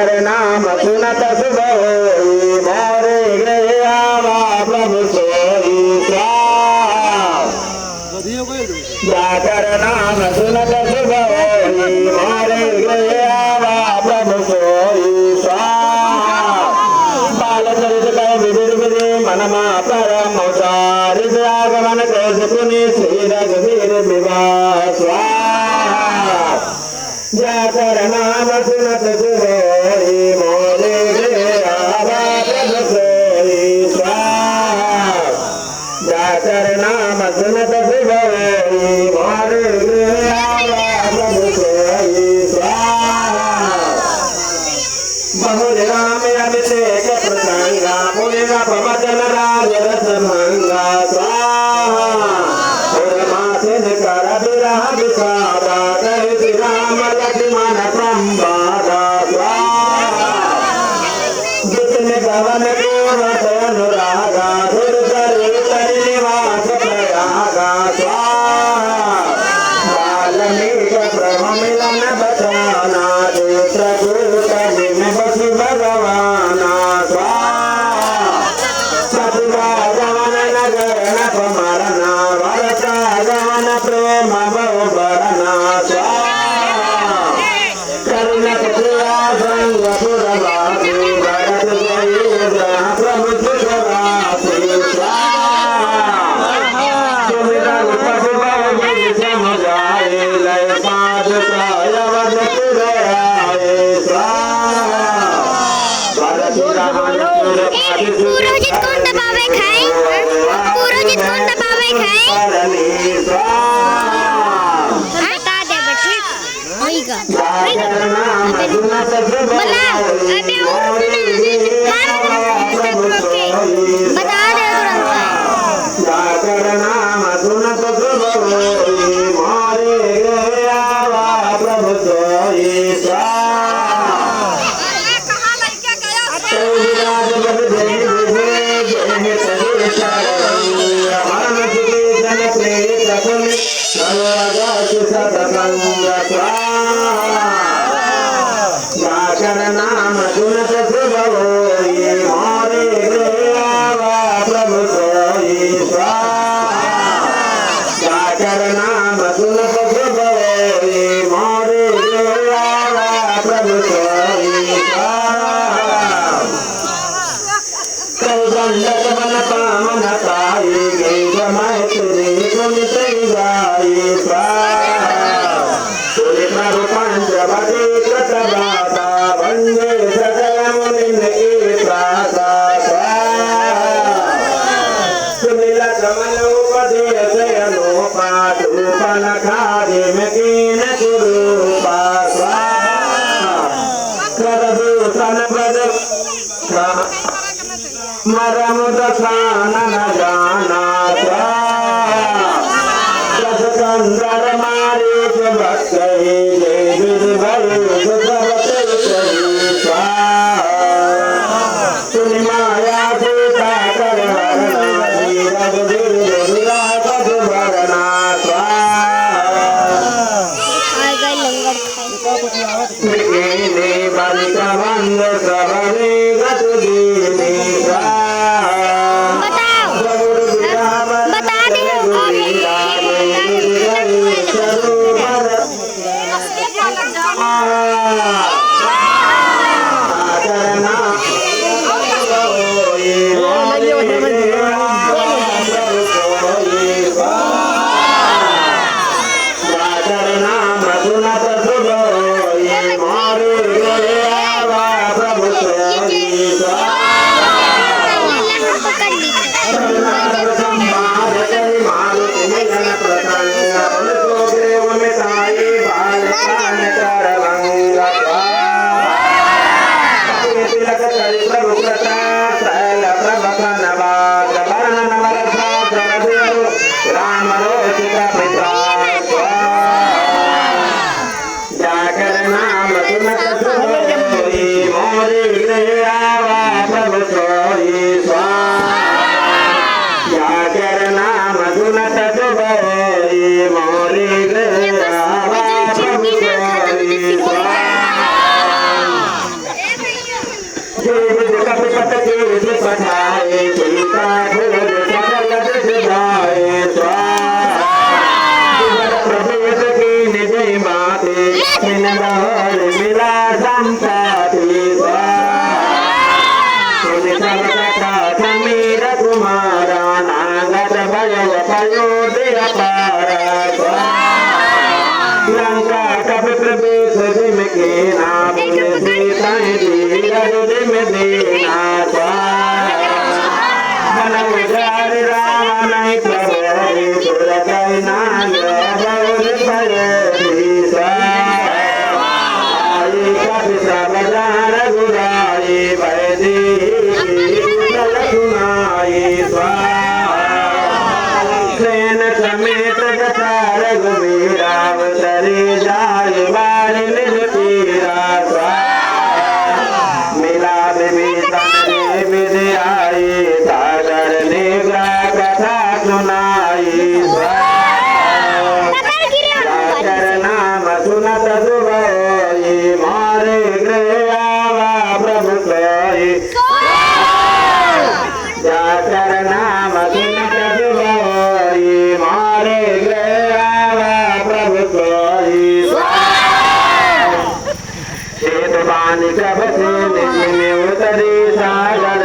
जाकर नाम सुनत शुभ होई मोरे गृह आवा प्रभु सोई जाकर नाम सुनत शुभ होई मोरे गृह आवा प्रभु सोई बालचरित कह विधि विधि मनमा परम चारित आगमन कृष्ण पुनि श्री रघुवीर विवाह जाकर नाम सुनत शुभ होई मोरे गृह आवा प्रभु सोई जाकर नाम सुनत शुभ होई मोरे गृह आवा प्रभु सोई बहु राम अभिषेक प्रसंगा पुण्य प्रवचन राज रस भंगा मासिन कर विरह विषादा कहि राम लक्ष्मण संवादा जितने गवन पूर्वत अनुरागा धुर कर निवास प्रयागा वाल्मीक ब्रह्म मिलन बचाना चित्रकूट में बसु भगवाना सतुवागमन नगर नभ मरना वरसागमन प्रेम बहु बरना करुणक प्रिया संग पुरवासी भरत जय प्रभु सुखवासी सुमिरा पशु बहु समुदाय लय पाद प्रायवद पुराए पुरोहित कौन दबावे खाए पुरोहित कौन दबावे खाए बता दे बेटी होइगा बोला अबे बता दे तुरंत जाकर नाम सुनत शुभ होई मोरे गृह आवा प्रभु सोई जाकर नाम सुनत शुभ होई मोरे गृह आवा प्रभु सोई जाकर नाम सुनत शुभ होई मोरे गृह आवा प्रभु सोई दंडक बन पावन पाई गई जमाए तुझे गुण सही गाई तुझे प्रभु पंचवटी कृतवासा वंदे सकल मुनिन की प्रासा सुनील कमल उपदेश अनुपा धूपन खादि में कीन कुरूपा कर दूषण पद मरम दशान न जाना दस कंदर मारे भक्त जय सुन माया सीता कर भरना बालिका बंद सबने गत दीनी इन बहुल मिला संपत्ति सुनि सब कथा समीर कुमारा नागत भय पयोधि अपार लंका कपि प्रवेश जिम के नाम सीता धीरज में दीना मन उजार रावण प्रभु सुरत नाग बहुल भय आई कपि सब जार गुराई वैदी सुनाई सेन समेत जथा रघुवीरावतरी जाय बारी निज पीरा मिला विभीषण विधि आई सागर निग्रह कथा सुनाई जाकर नाम सुनत सुभोई मारे गृह आवा प्रभु सोई जाकर नाम सुनत सुभोई मारे गृह आवा प्रभु सोई बानी कब से में उतरी सागर